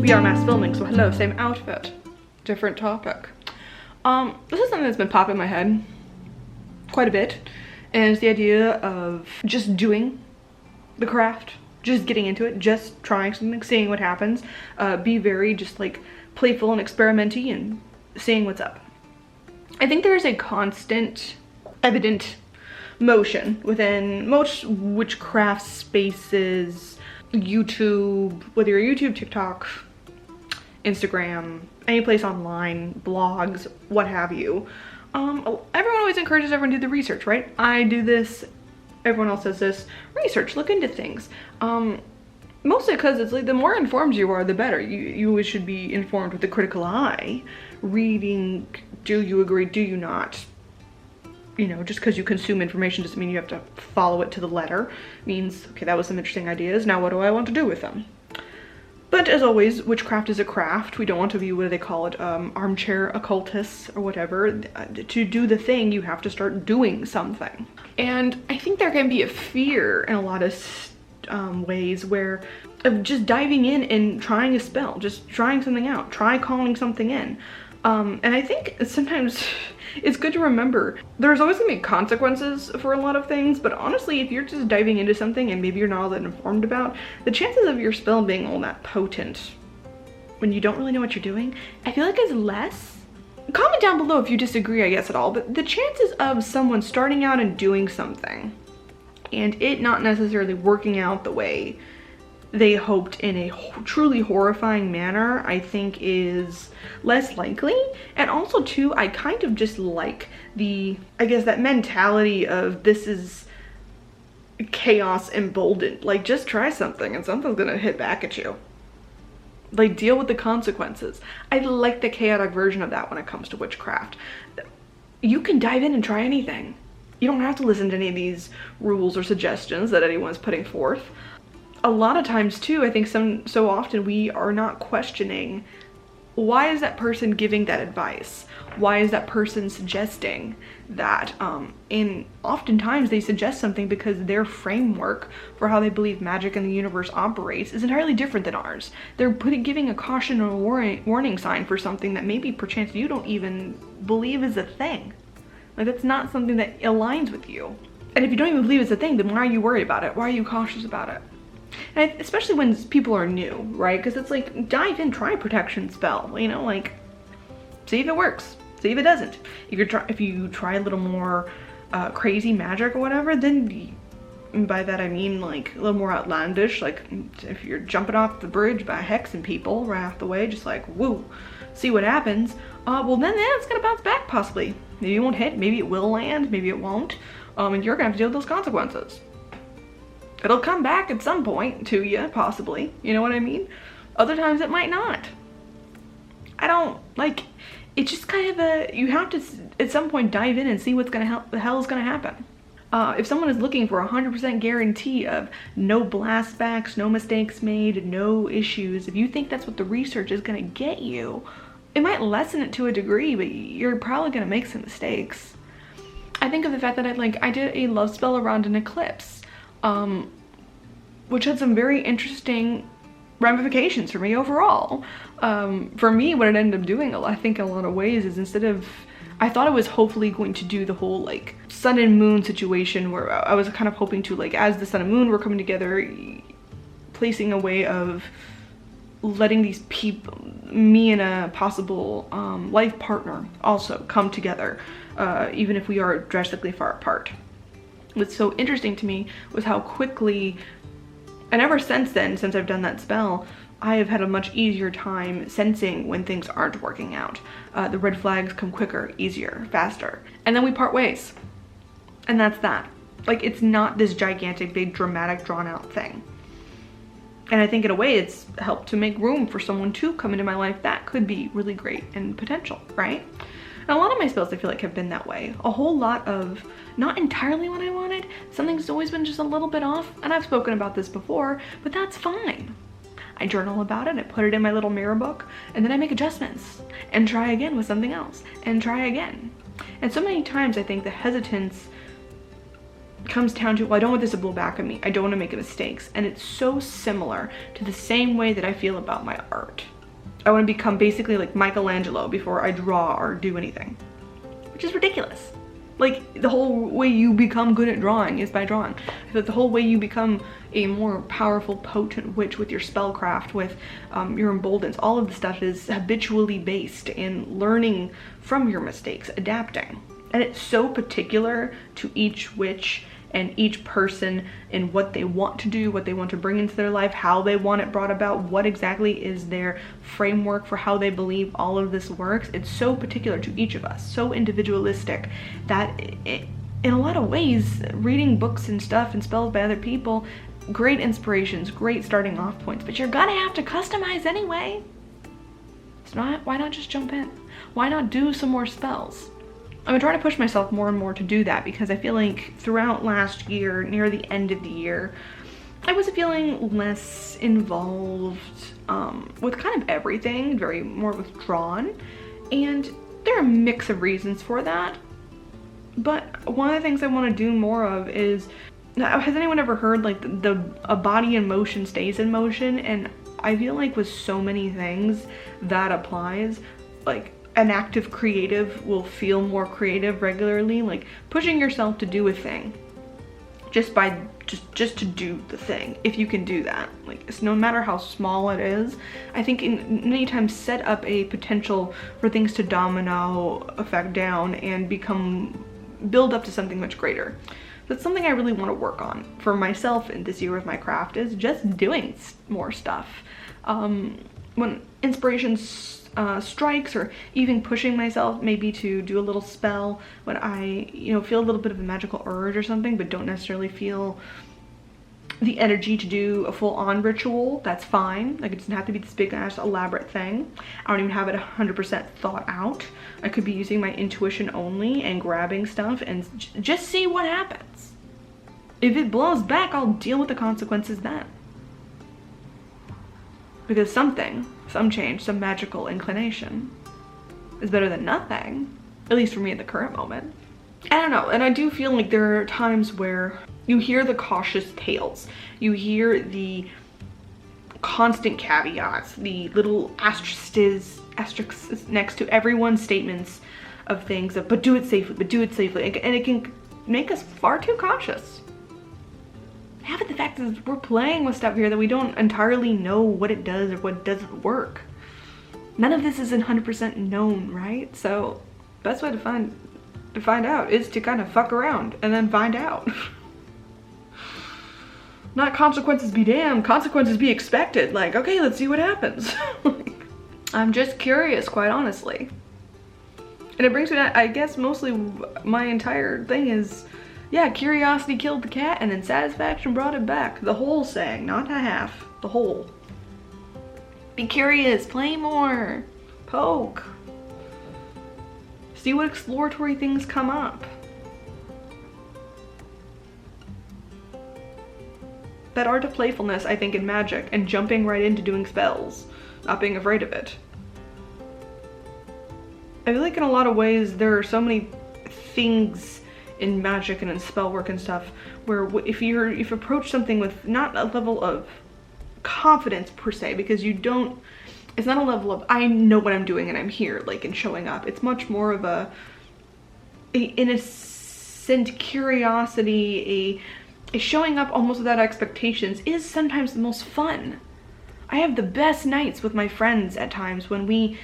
We are mass filming, so hello, same outfit, different topic. This is something that's been popping in my head quite a bit, and it's the idea of just doing the craft, just getting into it, just trying something, seeing what happens. Be very just like playful and experimenty and seeing what's up. I think there's a constant, evident motion within most witchcraft spaces, YouTube, whether you're YouTube, TikTok, Instagram, any place online, blogs, what have you. Everyone always encourages everyone to do the research, right? I do this, everyone else does this. Research, look into things. Mostly because it's like the more informed you are, the better. You always should be informed with a critical eye. Reading, do you agree, do you not? You know, just because you consume information doesn't mean you have to follow it to the letter. It means, okay, that was some interesting ideas, now what do I want to do with them? But as always, witchcraft is a craft. We don't want to be, what do they call it, armchair occultists or whatever. To do the thing, you have to start doing something. And I think there can be a fear in a lot of ways where of just diving in and trying a spell, just trying something out, try calling something in. And I think sometimes it's good to remember there's always gonna be consequences for a lot of things, but honestly, if you're just diving into something and maybe you're not all that informed about, the chances of your spell being all that potent when you don't really know what you're doing, I feel like is less. Comment down below if you disagree, I guess, at all, but the chances of someone starting out and doing something and it not necessarily working out the way they hoped in a truly horrifying manner, I think is less likely. And also too, I kind of just like the, I guess, that mentality of this is chaos emboldened. Like, just try something and something's gonna hit back at you. Like, deal with the consequences. I like the chaotic version of that when it comes to witchcraft. You can dive in and try anything. You don't have to listen to any of these rules or suggestions that anyone's putting forth. A lot of times too, I think so often we are not questioning, why is that person giving that advice? Why is that person suggesting that? And oftentimes they suggest something because their framework for how they believe magic and the universe operates is entirely different than ours. They're giving a caution or a warning sign for something that maybe perchance you don't even believe is a thing. Like, that's not something that aligns with you. And if you don't even believe it's a thing, then why are you worried about it? Why are you cautious about it? And especially when people are new, right? Because it's like, dive in, try a protection spell, you know, like, see if it works, see if it doesn't. If you try a little more crazy magic or whatever, then by that I mean like a little more outlandish, like if you're jumping off the bridge by hexing people right off the way, just like, woo, see what happens. Well then it's gonna bounce back possibly. Maybe it won't hit, maybe it will land, maybe it won't. And you're gonna have to deal with those consequences. It'll come back at some point to you, possibly. You know what I mean? Other times it might not. I don't, like, it's just kind of a, you have to at some point dive in and see what's gonna the hell is gonna happen. If someone is looking for 100% guarantee of no blast backs, no mistakes made, no issues, if you think that's what the research is gonna get you, it might lessen it to a degree, but you're probably gonna make some mistakes. I think of the fact that I did a love spell around an eclipse. Which had some very interesting ramifications for me overall. For me, what it ended up doing, I think in a lot of ways, is instead of, I thought it was hopefully going to do the whole like sun and moon situation where I was kind of hoping to, like, as the sun and moon were coming together, placing a way of letting these people, me and a possible life partner also come together, even if we are drastically far apart. What's so interesting to me was how quickly, and ever since then, since I've done that spell, I have had a much easier time sensing when things aren't working out. The red flags come quicker, easier, faster. And then we part ways. And that's that. Like, it's not this gigantic, big, dramatic, drawn out thing. And I think in a way it's helped to make room for someone to come into my life that could be really great and potential, right? And a lot of my spells I feel like have been that way. A whole lot of, not entirely what I wanted, something's always been just a little bit off, and I've spoken about this before, but that's fine. I journal about it, I put it in my little mirror book, and then I make adjustments, and try again with something else, and try again. And so many times I think the hesitance comes down to, well, I don't want this to blow back at me. I don't want to make mistakes. And it's so similar to the same way that I feel about my art. I want to become basically like Michelangelo before I draw or do anything, which is ridiculous. Like, the whole way you become good at drawing is by drawing. I feel like the whole way you become a more powerful, potent witch with your spellcraft, with your emboldens, all of the stuff is habitually based in learning from your mistakes, adapting. And it's so particular to each witch and each person and what they want to do, what they want to bring into their life, how they want it brought about, what exactly is their framework for how they believe all of this works. It's so particular to each of us, so individualistic, that in a lot of ways, reading books and stuff and spells by other people, great inspirations, great starting off points, but you're gonna have to customize anyway. It's not, why not just jump in? Why not do some more spells? I've been trying to push myself more and more to do that, because I feel like throughout last year, near the end of the year, I was feeling less involved with kind of everything, very more withdrawn, and there are a mix of reasons for that. But one of the things I want to do more of is, has anyone ever heard like a body in motion stays in motion? And I feel like with so many things that applies. Like, an active creative will feel more creative regularly, like pushing yourself to do a thing just to do the thing, if you can do that. Like, it's no matter how small it is, I think many times set up a potential for things to domino effect down and build up to something much greater. That's something I really want to work on for myself in this year with my craft, is just doing more stuff. When inspiration strikes, or even pushing myself maybe to do a little spell when I, feel a little bit of a magical urge or something, but don't necessarily feel the energy to do a full-on ritual, that's fine. Like, it doesn't have to be this big ass elaborate thing. I don't even have it 100% thought out. I could be using my intuition only and grabbing stuff and just see what happens. If it blows back, I'll deal with the consequences then. Because some change, some magical inclination is better than nothing, at least for me at the current moment. I don't know, and I do feel like there are times where you hear the cautious tales, you hear the constant caveats, the little asterisks next to everyone's statements of things of, but do it safely, and it can make us far too cautious. Half of the fact is we're playing with stuff here that we don't entirely know what it does or what doesn't work. None of this is 100% known, right? So best way to find out is to kind of fuck around and then find out. Not consequences be damned, consequences be expected. Like, okay, let's see what happens. I'm just curious, quite honestly. And it brings me to, I guess mostly my entire thing is, yeah, curiosity killed the cat and then satisfaction brought it back. The whole saying, not a half, the whole. Be curious, play more, poke. See what exploratory things come up. That art of playfulness, I think, in magic, and jumping right into doing spells, not being afraid of it. I feel like in a lot of ways there are so many things in magic and in spell work and stuff where if you approach something with not a level of confidence per se, because it's not a level of I know what I'm doing and I'm here, like, and showing up. It's much more of a innocent curiosity, a showing up almost without expectations is sometimes the most fun. I have the best nights with my friends at times when we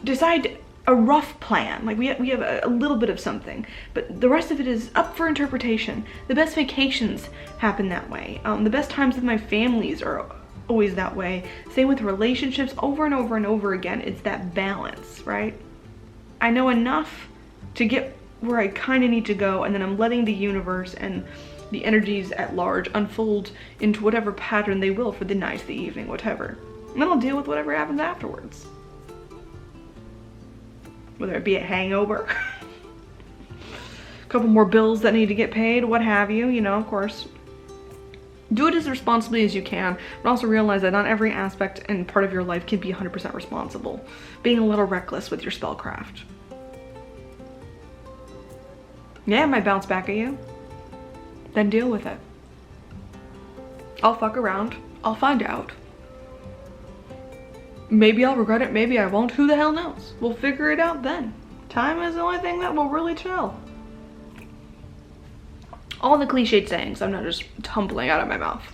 decide a rough plan, like we have a little bit of something, but the rest of it is up for interpretation. The best vacations happen that way. The best times with my families are always that way. Same with relationships, over and over and over again. It's that balance, right? I know enough to get where I kind of need to go, and then I'm letting the universe and the energies at large unfold into whatever pattern they will for the night, the evening, whatever. And then I'll deal with whatever happens afterwards. Whether it be a hangover, a couple more bills that need to get paid, what have you, of course. Do it as responsibly as you can, but also realize that not every aspect and part of your life can be 100% responsible. Being a little reckless with your spellcraft. Yeah, it might bounce back at you. Then deal with it. I'll fuck around. I'll find out. Maybe I'll regret it, maybe I won't, who the hell knows? We'll figure it out then. Time is the only thing that will really tell. All the cliched sayings, I'm not just tumbling out of my mouth.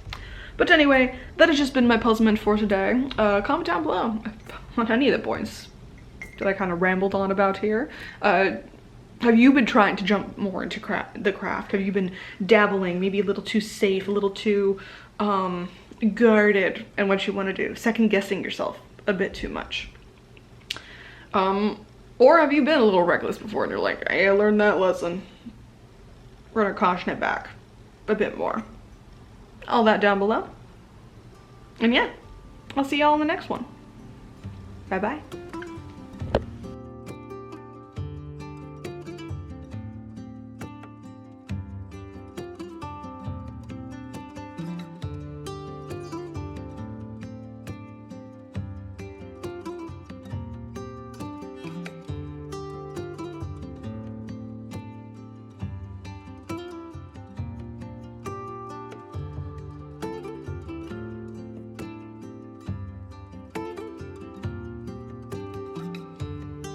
But anyway, that has just been my puzzlement for today. Comment down below on any of the points that I kind of rambled on about here. Have you been trying to jump more into the craft? Have you been dabbling, maybe a little too safe, a little too guarded in what you want to do? Second guessing yourself a bit too much. Or have you been a little reckless before and you're like, hey, I learned that lesson. We're gonna caution it back a bit more. All that down below. And yeah, I'll see y'all in the next one. Bye bye.